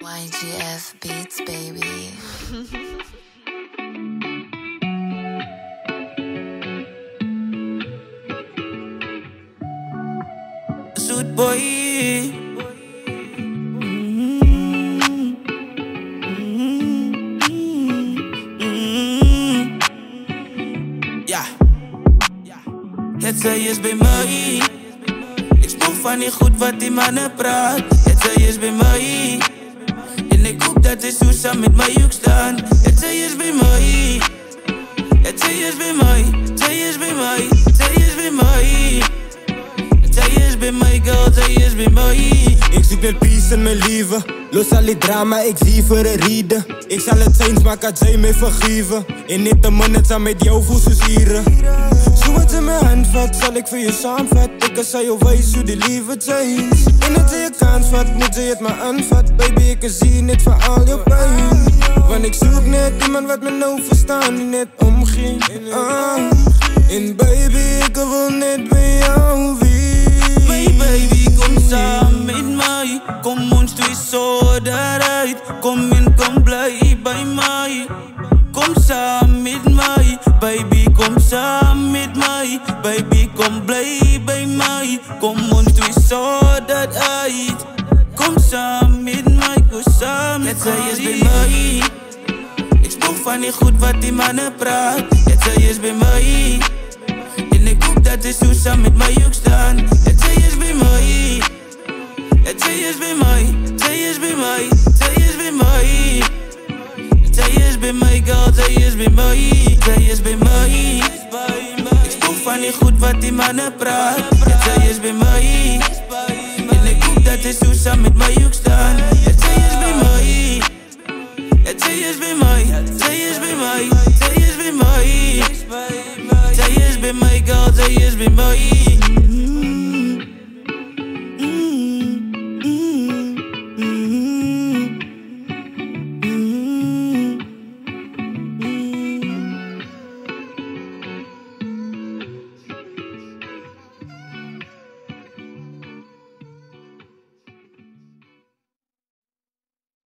YGF Beats, baby. Zoet boy. Ja. Het zij is bij mij. Ik spoel van niet goed wat die mannen praat. Het zij is bij mij. En ik hoop dat de Susa met mij ook staan. Het zij is bij mij. Het zij is bij mij. Zij is bij mij. Zij is bij mij. Zij is bij mij, girl, zij is bij mij. Ik zoek net peace in mijn leven. Los al die drama, ik zie voor een reden. Ik zal het zijn, maar kan zij mij vergeven. En niet de minutes aan met jou voel zoals hier. Zo wat in mijn hand vat, zal ik voor je samenvat. Ik zal jou wijs hoe die liefde zijn. En dat zij je kans vat, niet zij het maar aanvat. Baby, ik zie net voor al je pijn. Want ik zoek net iemand wat me nou verstaan, die net omging. En baby, ik wil net bij jou weer. Hey baby, kom samen met mij. Kom ons twee zo daaruit. Kom en kom blij bij mij. Kom samen met mij. Baby, kom samen met mij. Baby, kom blij bij mij. Kom ons twee zo daaruit. Kom samen met mij, kom samen met mij. Het zij is bij mij. Ik spoel van niet goed wat die mannen praat. Het zij is bij mij. En ik hoop dat de Susa met mij ook staan. Het zij is bij mij. Het zij is bij mij. Zij is bij mij. Zij is bij mij. Zij is bij mij, girl, zij is bij mij. Zij is bij mij. Ik spoel van niet goed wat die mannen praat. Het zij is bij mij. En ik hoop dat de Susa met mij ook staan. Het zij is bij mij. Het zij is bij mij. Zij is bij mij. Zij is bij mij. Zij is bij mij, girl, zij is bij mij.